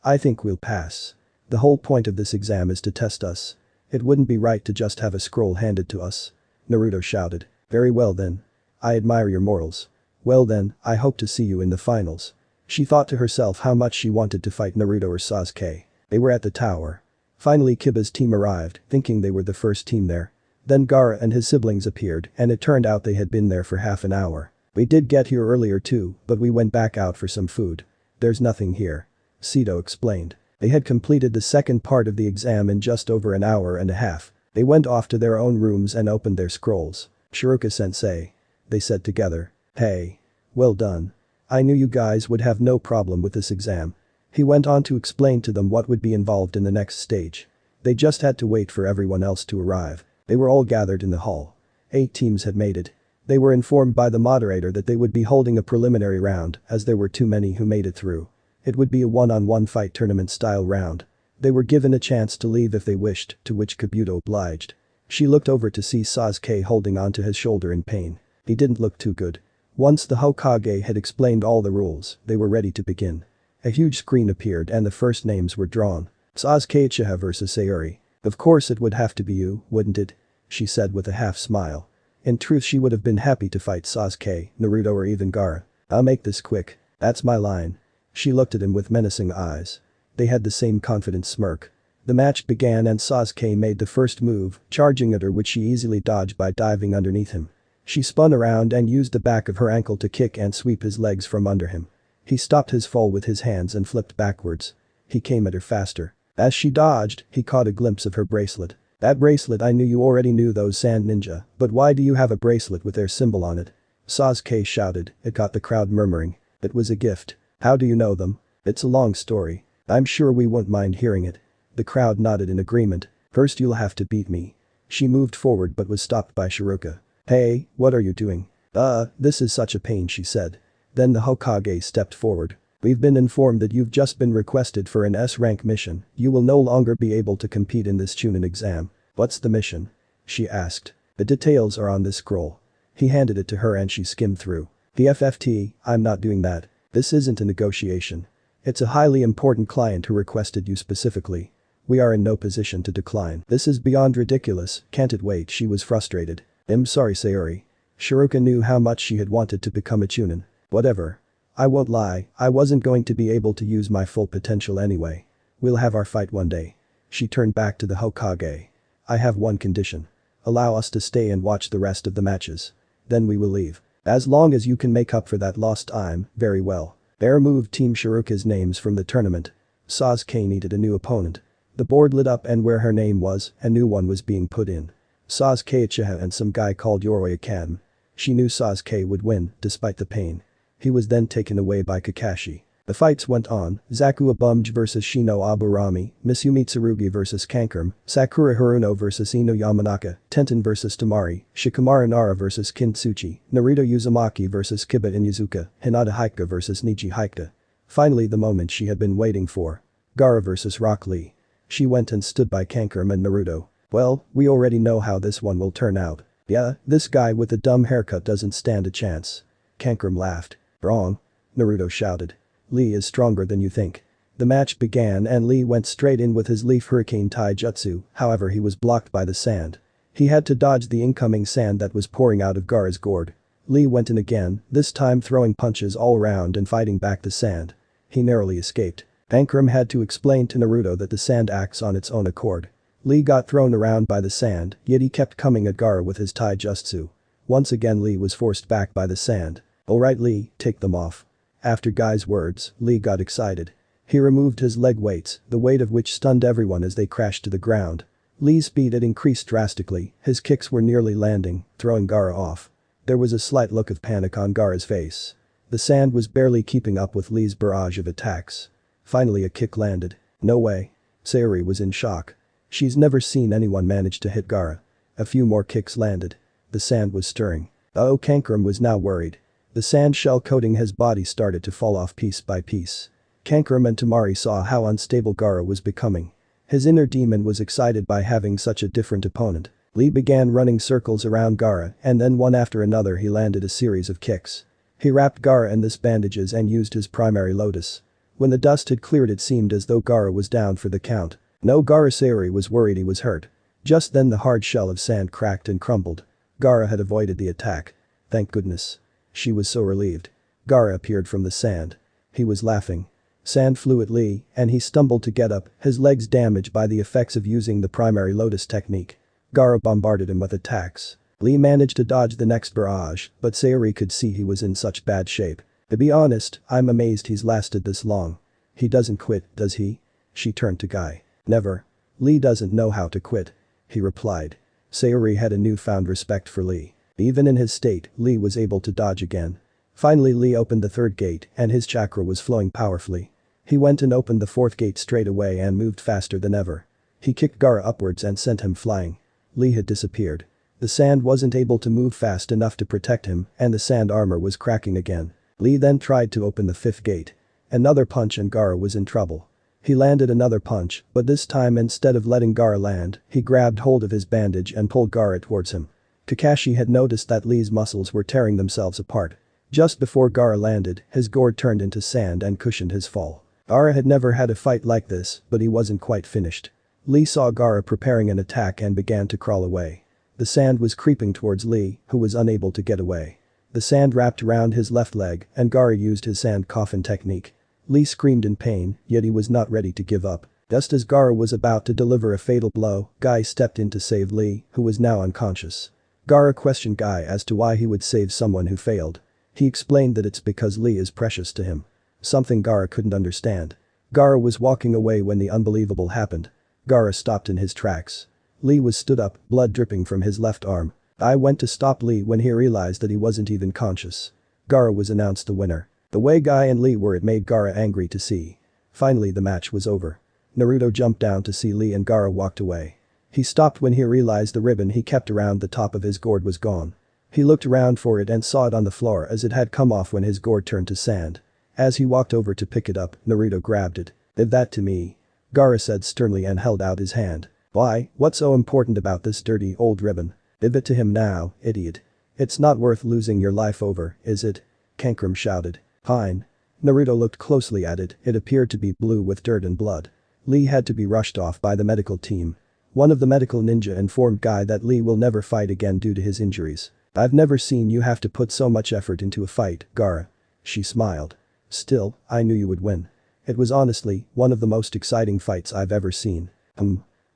I think we'll pass. The whole point of this exam is to test us. It wouldn't be right to just have a scroll handed to us. Naruto shouted. Very well then. I admire your morals. Well then, I hope to see you in the finals. She thought to herself how much she wanted to fight Naruto or Sasuke. They were at the tower. Finally Kiba's team arrived, thinking they were the first team there. Then Gaara and his siblings appeared and it turned out they had been there for half an hour. We did get here earlier too, but we went back out for some food. There's nothing here. Seito explained. They had completed the second part of the exam in just over an hour and a half. They went off to their own rooms and opened their scrolls. Sharuka-sensei. They said together. Hey. Well done. I knew you guys would have no problem with this exam. He went on to explain to them what would be involved in the next stage. They just had to wait for everyone else to arrive. They were all gathered in the hall. 8 teams had made it. They were informed by the moderator that they would be holding a preliminary round as there were too many who made it through. It would be a one-on-one fight tournament style round. They were given a chance to leave if they wished, to which Kabuto obliged. She looked over to see Sasuke holding onto his shoulder in pain. He didn't look too good. Once the Hokage had explained all the rules, they were ready to begin. A huge screen appeared and the first names were drawn. Sasuke Uchiha vs Sayuri. Of course it would have to be you, wouldn't it? She said with a half smile. In truth she would have been happy to fight Sasuke, Naruto or even Gaara. I'll make this quick. That's my line. She looked at him with menacing eyes. They had the same confident smirk. The match began and Sasuke made the first move, charging at her which she easily dodged by diving underneath him. She spun around and used the back of her ankle to kick and sweep his legs from under him. He stopped his fall with his hands and flipped backwards. He came at her faster. As she dodged, he caught a glimpse of her bracelet. That bracelet, I knew you already knew those sand ninja, but why do you have a bracelet with their symbol on it? Sasuke shouted. It got the crowd murmuring. It was a gift. How do you know them? It's a long story. I'm sure we won't mind hearing it. The crowd nodded in agreement. First you'll have to beat me. She moved forward but was stopped by Sharuka. Hey, what are you doing? This is such a pain, she said. Then the Hokage stepped forward. We've been informed that you've just been requested for an S-rank mission. You will no longer be able to compete in this Chunin exam. What's the mission? She asked. The details are on this scroll. He handed it to her and she skimmed through. The FFT, I'm not doing that. This isn't a negotiation. It's a highly important client who requested you specifically. We are in no position to decline. This is beyond ridiculous, can't it wait? She was frustrated. I'm sorry, Sayuri. Sharuka knew how much she had wanted to become a Chunin. Whatever. I won't lie, I wasn't going to be able to use my full potential anyway. We'll have our fight one day. She turned back to the Hokage. I have one condition. Allow us to stay and watch the rest of the matches. Then we will leave. As long as you can make up for that lost time, very well. They removed Team Sharuka's names from the tournament. Sasuke needed a new opponent. The board lit up and where her name was, a new one was being put in. Sasuke Uchiha and some guy called Yoroi Akam. She knew Sasuke would win, despite the pain. He was then taken away by Kakashi. The fights went on, Zaku Abumj vs Shino Aburami, Misumi Tsurugi vs Kankram, Sakura Haruno vs Ino Yamanaka, Tenten vs Tamari, Shikamaru Nara vs Kintsuchi, Naruto Uzumaki vs Kiba Inuzuka, Hinata Hyuga vs Niji Hyuga. Finally the moment she had been waiting for. Gaara vs Rock Lee. She went and stood by Kankram and Naruto. Well, we already know how this one will turn out. Yeah, this guy with the dumb haircut doesn't stand a chance. Kankram laughed. Wrong. Naruto shouted. Lee is stronger than you think. The match began and Lee went straight in with his Leaf Hurricane Taijutsu, however he was blocked by the sand. He had to dodge the incoming sand that was pouring out of Gaara's gourd. Lee went in again, this time throwing punches all around and fighting back the sand. He narrowly escaped. Kankram had to explain to Naruto that the sand acts on its own accord. Lee got thrown around by the sand, yet he kept coming at Gaara with his Taijutsu. Once again Lee was forced back by the sand. Alright Lee, take them off. After Guy's words, Lee got excited. He removed his leg weights, the weight of which stunned everyone as they crashed to the ground. Lee's speed had increased drastically, his kicks were nearly landing, throwing Gaara off. There was a slight look of panic on Gaara's face. The sand was barely keeping up with Lee's barrage of attacks. Finally a kick landed. No way. Sayuri was in shock. She's never seen anyone manage to hit Gaara. A few more kicks landed. The sand was stirring. Cankram was now worried. The sand shell coating his body started to fall off piece by piece. Cankram and Tamari saw how unstable Gaara was becoming. His inner demon was excited by having such a different opponent. Lee began running circles around Gaara and then one after another he landed a series of kicks. He wrapped Gaara in this bandages and used his primary lotus. When the dust had cleared it seemed as though Gaara was down for the count. No, Sayuri was worried he was hurt. Just then the hard shell of sand cracked and crumbled. Gaara had avoided the attack. Thank goodness. She was so relieved. Gaara appeared from the sand. He was laughing. Sand flew at Lee and he stumbled to get up, his legs damaged by the effects of using the primary lotus technique. Gaara bombarded him with attacks. Lee managed to dodge the next barrage, but Sayuri could see he was in such bad shape. To be honest, I'm amazed he's lasted this long. He doesn't quit, does he? She turned to Guy. Never. Lee doesn't know how to quit. He replied. Sayuri had a newfound respect for Lee. Even in his state, Lee was able to dodge again. Finally Lee opened the third gate and his chakra was flowing powerfully. He went and opened the fourth gate straight away and moved faster than ever. He kicked Gaara upwards and sent him flying. Lee had disappeared. The sand wasn't able to move fast enough to protect him and the sand armor was cracking again. Lee then tried to open the fifth gate. Another punch and Gaara was in trouble. He landed another punch, but this time instead of letting Gaara land, he grabbed hold of his bandage and pulled Gaara towards him. Kakashi had noticed that Lee's muscles were tearing themselves apart. Just before Gaara landed, his gourd turned into sand and cushioned his fall. Gaara had never had a fight like this, but he wasn't quite finished. Lee saw Gaara preparing an attack and began to crawl away. The sand was creeping towards Lee, who was unable to get away. The sand wrapped around his left leg and Gaara used his sand coffin technique. Lee screamed in pain, yet he was not ready to give up. Just as Gaara was about to deliver a fatal blow, Guy stepped in to save Lee, who was now unconscious. Gaara questioned Guy as to why he would save someone who failed. He explained that it's because Lee is precious to him. Something Gaara couldn't understand. Gaara was walking away when the unbelievable happened. Gaara stopped in his tracks. Lee was stood up, blood dripping from his left arm. I went to stop Lee when he realized that he wasn't even conscious. Gaara was announced the winner. The way Guy and Lee were it made Gaara angry to see. Finally the match was over. Naruto jumped down to see Lee and Gaara walked away. He stopped when he realized the ribbon he kept around the top of his gourd was gone. He looked around for it and saw it on the floor as it had come off when his gourd turned to sand. As he walked over to pick it up, Naruto grabbed it. Give that to me. Gaara said sternly and held out his hand. Why, what's so important about this dirty old ribbon? Give it to him now, idiot. It's not worth losing your life over, is it? Cankram shouted. Fine. Naruto looked closely at it, it appeared to be blue with dirt and blood. Lee had to be rushed off by the medical team. One of the medical ninja informed Guy that Lee will never fight again due to his injuries. I've never seen you have to put so much effort into a fight, Gaara. She smiled. Still, I knew you would win. It was honestly one of the most exciting fights I've ever seen.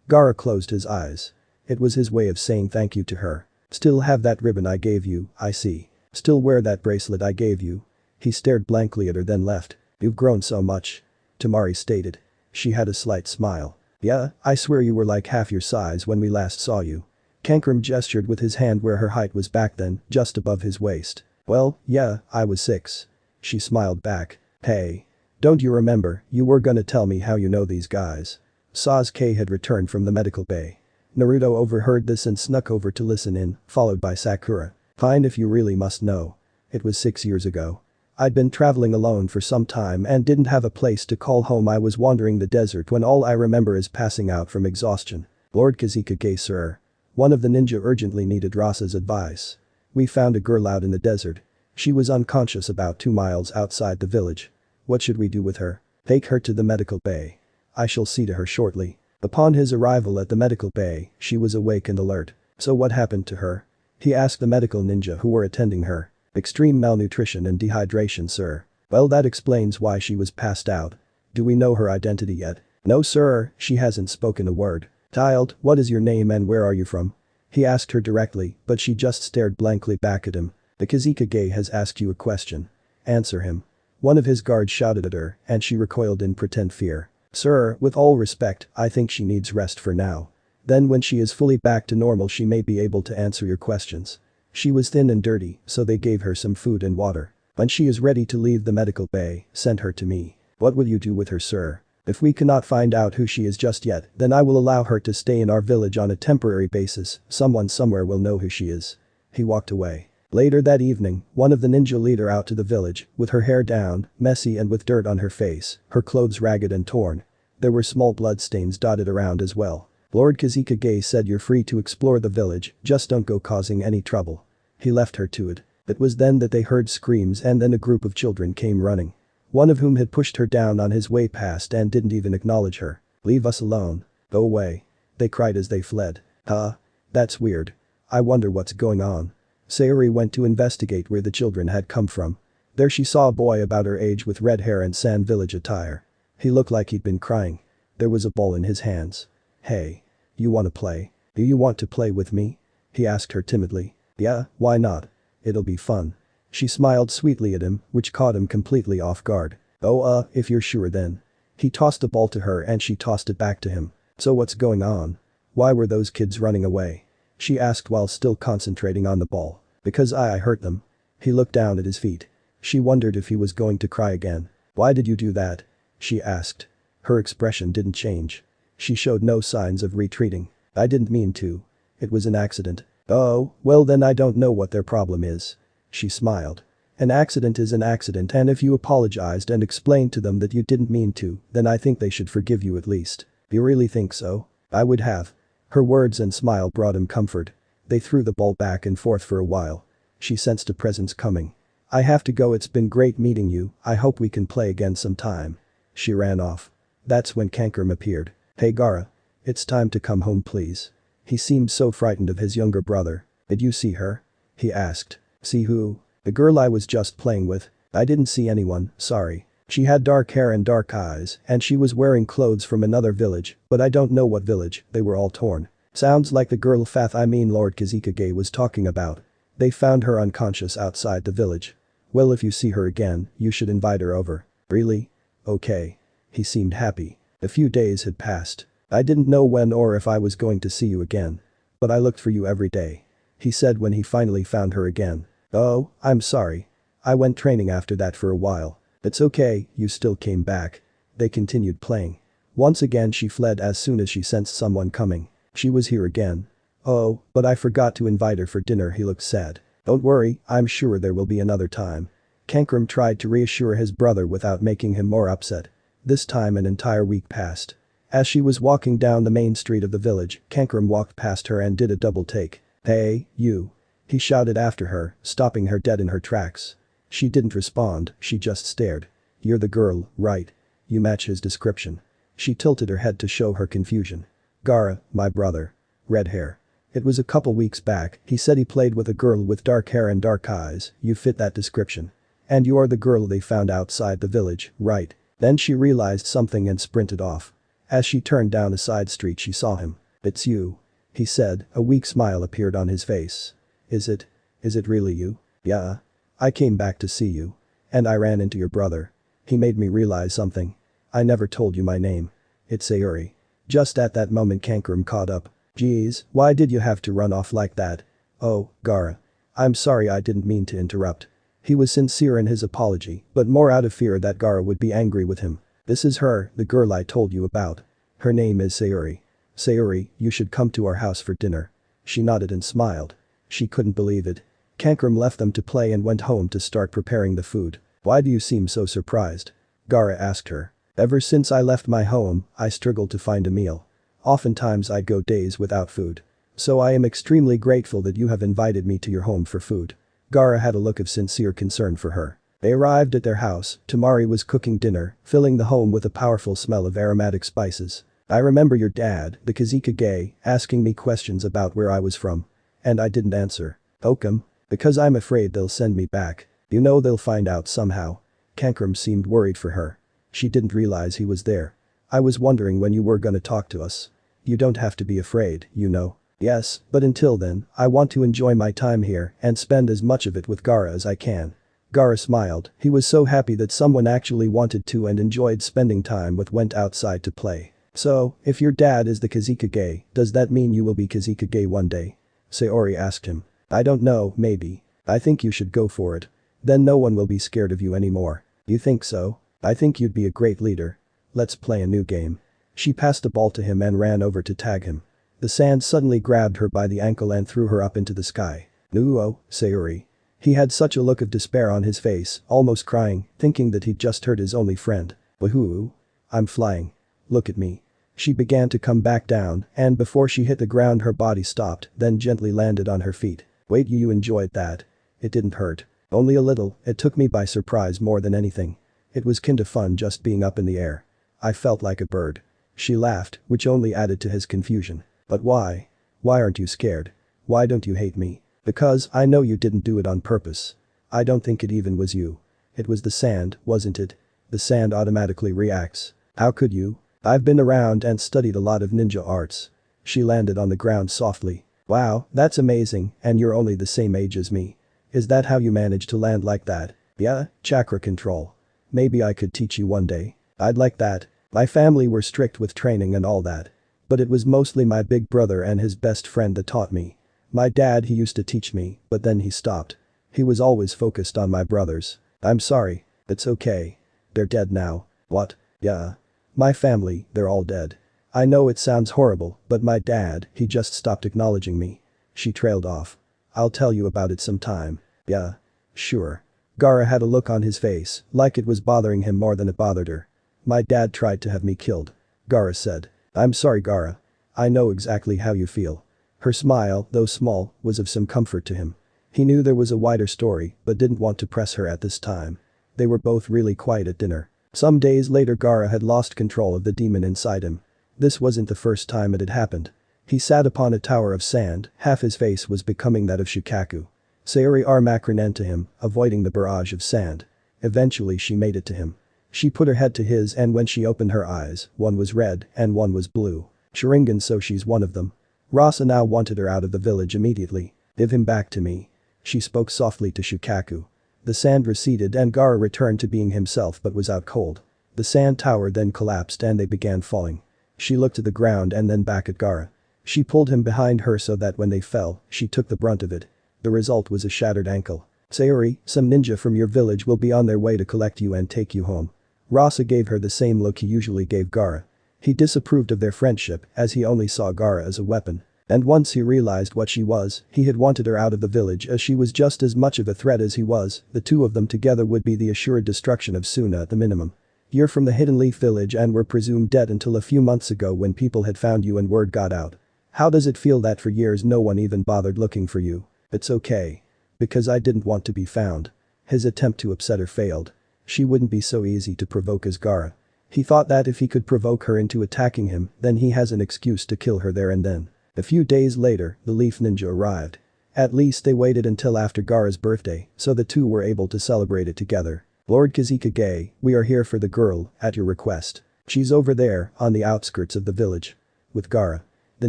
Gaara closed his eyes. It was his way of saying thank you to her. Still have that ribbon I gave you, I see. Still wear that bracelet I gave you. He stared blankly at her then left. You've grown so much. Tamari stated. She had a slight smile. Yeah, I swear you were like half your size when we last saw you. Cankram gestured with his hand where her height was back then, just above his waist. Well, yeah, I was 6. She smiled back. Hey. Don't you remember, you were gonna tell me how you know these guys. Sasuke had returned from the medical bay. Naruto overheard this and snuck over to listen in, followed by Sakura. Fine if you really must know. It was 6 years ago. I'd been traveling alone for some time and didn't have a place to call home. I was wandering the desert when all I remember is passing out from exhaustion. Lord Kazekage, sir. One of the ninja urgently needed Rasa's advice. We found a girl out in the desert. She was unconscious about 2 miles outside the village. What should we do with her? Take her to the medical bay. I shall see to her shortly. Upon his arrival at the medical bay, she was awake and alert. So what happened to her? He asked the medical ninja who were attending her. Extreme malnutrition and dehydration, sir. Well, that explains why she was passed out. Do we know her identity yet? No, sir, she hasn't spoken a word. Child, what is your name and where are you from? He asked her directly, but she just stared blankly back at him. The Kazekage has asked you a question. Answer him. One of his guards shouted at her, and she recoiled in pretend fear. "Sir, with all respect, I think she needs rest for now. Then when she is fully back to normal she may be able to answer your questions." She was thin and dirty, so they gave her some food and water. "When she is ready to leave the medical bay, send her to me." "What will you do with her, sir?" "If we cannot find out who she is just yet, then I will allow her to stay in our village on a temporary basis. Someone somewhere will know who she is." He walked away. Later that evening, one of the ninja leader out to the village, with her hair down, messy and with dirt on her face, her clothes ragged and torn. There were small bloodstains dotted around as well. Lord Kazekage said, "You're free to explore the village, just don't go causing any trouble." He left her to it. It was then that they heard screams and then a group of children came running. One of whom had pushed her down on his way past and didn't even acknowledge her. "Leave us alone. Go away." They cried as they fled. "Huh? That's weird. I wonder what's going on." Sayuri went to investigate where the children had come from. There she saw a boy about her age with red hair and sand village attire. He looked like he'd been crying. There was a ball in his hands. "Hey. You wanna play? Do you want to play with me?" he asked her timidly. "Yeah, why not? It'll be fun." She smiled sweetly at him, which caught him completely off guard. "Oh, if you're sure then." He tossed the ball to her and she tossed it back to him. "So what's going on? Why were those kids running away?" she asked while still concentrating on the ball. "Because I hurt them." He looked down at his feet. She wondered if he was going to cry again. "Why did you do that?" she asked. Her expression didn't change. She showed no signs of retreating. "I didn't mean to. It was an accident." "Oh, well then I don't know what their problem is." She smiled. "An accident is an accident, and if you apologized and explained to them that you didn't mean to, then I think they should forgive you at least." "You really think so?" "I would have." Her words and smile brought him comfort. They threw the ball back and forth for a while. She sensed a presence coming. "I have to go, it's been great meeting you, I hope we can play again sometime." She ran off. That's when Kankram appeared. "Hey Gaara. It's time to come home please." He seemed so frightened of his younger brother. "Did you see her?" he asked. "See who?" "The girl I was just playing with." "I didn't see anyone, sorry. She had dark hair and dark eyes, and she was wearing clothes from another village, but I don't know what village, they were all torn." "Sounds like the girl Lord Kazekage was talking about. They found her unconscious outside the village." "Well, if you see her again, you should invite her over." "Really? Okay." He seemed happy. A few days had passed. "I didn't know when or if I was going to see you again. But I looked for you every day," he said when he finally found her again. "Oh, I'm sorry. I went training after that for a while." "It's okay, you still came back." They continued playing. Once again she fled as soon as she sensed someone coming. She was here again. "Oh, but I forgot to invite her for dinner." He looked sad. "Don't worry, I'm sure there will be another time." Kankram tried to reassure his brother without making him more upset. This time an entire week passed. As she was walking down the main street of the village, Kankram walked past her and did a double take. "Hey, you." He shouted after her, stopping her dead in her tracks. She didn't respond, she just stared. "You're the girl, right? You match his description." She tilted her head to show her confusion. "Gaara, my brother. Red hair. It was a couple weeks back, he said he played with a girl with dark hair and dark eyes, you fit that description. And you're the girl they found outside the village, right?" Then she realized something and sprinted off. As she turned down a side street she saw him. "It's you," he said, a weak smile appeared on his face. Is it really you?" "Yeah. I came back to see you. And I ran into your brother. He made me realize something. I never told you my name. It's Sayuri." Just at that moment Kankram caught up. "Geez, why did you have to run off like that?" "Oh, Gaara. I'm sorry, I didn't mean to interrupt." He was sincere in his apology, but more out of fear that Gaara would be angry with him. "This is her, the girl I told you about. Her name is Sayuri. Sayuri, you should come to our house for dinner." She nodded and smiled. She couldn't believe it. Kankram left them to play and went home to start preparing the food. "Why do you seem so surprised?" Gaara asked her. "Ever since I left my home, I struggled to find a meal. Oftentimes I'd go days without food. So I am extremely grateful that you have invited me to your home for food." Gaara had a look of sincere concern for her. They arrived at their house. Tamari was cooking dinner, filling the home with a powerful smell of aromatic spices. "I remember your dad, the Kazekage, asking me questions about where I was from. And I didn't answer." "How come?" "Because I'm afraid they'll send me back. You know they'll find out somehow." Kankram seemed worried for her. She didn't realize he was there. "I was wondering when you were gonna talk to us. You don't have to be afraid, you know." "Yes, but until then, I want to enjoy my time here and spend as much of it with Gaara as I can." Gaara smiled, he was so happy that someone actually wanted to and enjoyed spending time with went outside to play. So, if your dad is the Kazekage, does that mean you will be Kazekage one day? Sayuri asked him. I don't know, maybe. I think you should go for it. Then no one will be scared of you anymore. You think so? I think you'd be a great leader. Let's play a new game. She passed the ball to him and ran over to tag him. The sand suddenly grabbed her by the ankle and threw her up into the sky. No, Sayuri. He had such a look of despair on his face, almost crying, thinking that he'd just hurt his only friend. Woohoo! I'm flying. Look at me. She began to come back down, and before she hit the ground her body stopped, then gently landed on her feet. Wait, you enjoyed that? It didn't hurt. Only a little, it took me by surprise more than anything. It was kinda fun just being up in the air. I felt like a bird. She laughed, which only added to his confusion. But why? Why aren't you scared? Why don't you hate me? Because I know you didn't do it on purpose. I don't think it even was you. It was the sand, wasn't it? The sand automatically reacts. How could you? I've been around and studied a lot of ninja arts. She landed on the ground softly. Wow, that's amazing, and you're only the same age as me. Is that how you managed to land like that? Yeah, chakra control. Maybe I could teach you one day. I'd like that. My family were strict with training and all that. But it was mostly my big brother and his best friend that taught me. My dad, he used to teach me, but then he stopped. He was always focused on my brothers. I'm sorry. It's okay. They're dead now. What? Yeah. My family, they're all dead. I know it sounds horrible, but my dad, he just stopped acknowledging me. She trailed off. I'll tell you about it sometime. Yeah. Sure. Gaara had a look on his face, like it was bothering him more than it bothered her. My dad tried to have me killed. Gaara said. I'm sorry, Gaara. I know exactly how you feel. Her smile, though small, was of some comfort to him. He knew there was a wider story, but didn't want to press her at this time. They were both really quiet at dinner. Some days later Gaara had lost control of the demon inside him. This wasn't the first time it had happened. He sat upon a tower of sand, half his face was becoming that of Shikaku. Sayuri ran to him, avoiding the barrage of sand. Eventually she made it to him. She put her head to his and when she opened her eyes, one was red and one was blue. Sharingan, so she's one of them. Rasa now wanted her out of the village immediately. Give him back to me. She spoke softly to Shikaku. The sand receded and Gaara returned to being himself but was out cold. The sand tower then collapsed and they began falling. She looked at the ground and then back at Gaara. She pulled him behind her so that when they fell, she took the brunt of it. The result was a shattered ankle. Sayuri, some ninja from your village will be on their way to collect you and take you home. Rasa gave her the same look he usually gave Gaara. He disapproved of their friendship as he only saw Gaara as a weapon. And once he realized what she was, he had wanted her out of the village as she was just as much of a threat as he was, the two of them together would be the assured destruction of Suna at the minimum. You're from the Hidden Leaf village and were presumed dead until a few months ago when people had found you and word got out. How does it feel that for years no one even bothered looking for you? It's okay. Because I didn't want to be found. His attempt to upset her failed. She wouldn't be so easy to provoke as Gaara. He thought that if he could provoke her into attacking him, then he has an excuse to kill her there and then. A few days later, the Leaf Ninja arrived. At least they waited until after Gaara's birthday, so the two were able to celebrate it together. Lord Kazekage, we are here for the girl, at your request. She's over there, on the outskirts of the village. With Gaara. The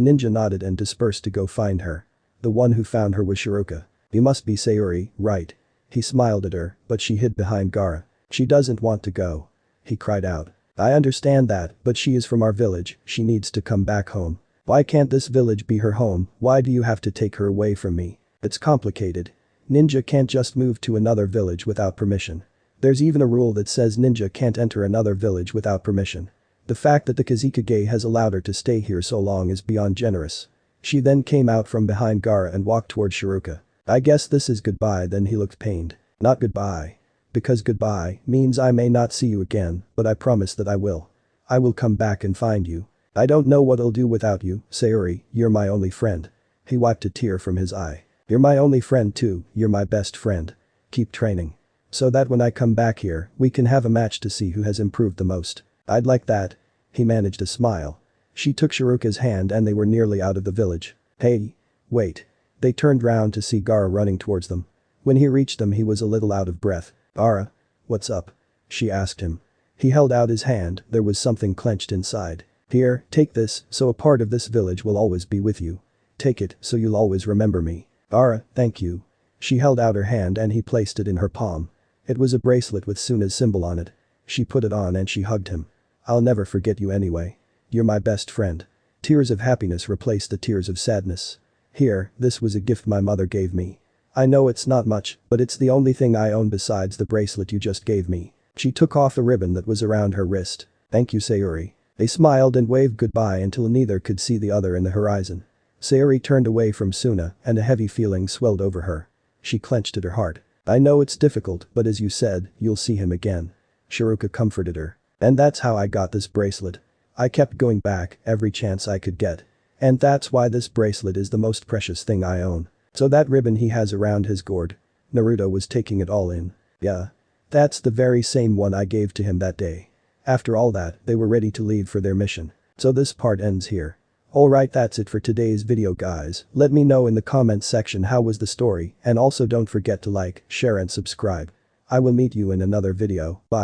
ninja nodded and dispersed to go find her. The one who found her was Sharuka. You must be Sayuri, right? He smiled at her, but she hid behind Gaara. She doesn't want to go. He cried out. I understand that, but she is from our village, she needs to come back home. Why can't this village be her home? Why do you have to take her away from me? It's complicated. Ninja can't just move to another village without permission. There's even a rule that says ninja can't enter another village without permission. The fact that the Kazekage has allowed her to stay here so long is beyond generous. She then came out from behind Gaara and walked toward Sharuka. I guess this is goodbye. Then he looked pained. Not goodbye. Because goodbye means I may not see you again, but I promise that I will. I will come back and find you. I don't know what I'll do without you, Sayuri, you're my only friend. He wiped a tear from his eye. You're my only friend too, you're my best friend. Keep training. So that when I come back here, we can have a match to see who has improved the most. I'd like that. He managed a smile. She took Sharuka's hand and they were nearly out of the village. Hey. Wait. They turned round to see Gaara running towards them. When he reached them he was a little out of breath. Gaara. What's up? She asked him. He held out his hand, there was something clenched inside. Here, take this, so a part of this village will always be with you. Take it, so you'll always remember me. Gaara, thank you. She held out her hand and he placed it in her palm. It was a bracelet with Suna's symbol on it. She put it on and she hugged him. "I'll never forget you anyway. You're my best friend." Tears of happiness replaced the tears of sadness. "Here, this was a gift my mother gave me. I know it's not much, but it's the only thing I own besides the bracelet you just gave me." She took off the ribbon that was around her wrist. "Thank you, Sayuri." They smiled and waved goodbye until neither could see the other in the horizon. Sayuri turned away from Suna and a heavy feeling swelled over her. She clenched at her heart. "I know it's difficult, but as you said, you'll see him again." Sharuka comforted her. "And that's how I got this bracelet. I kept going back every chance I could get. And that's why this bracelet is the most precious thing I own. So that ribbon he has around his gourd." Naruto was taking it all in. "Yeah. That's the very same one I gave to him that day." After all that, they were ready to leave for their mission. So this part ends here. Alright, that's it for today's video guys. Let me know in the comments section how was the story, and also don't forget to like, share and subscribe. I will meet you in another video. Bye.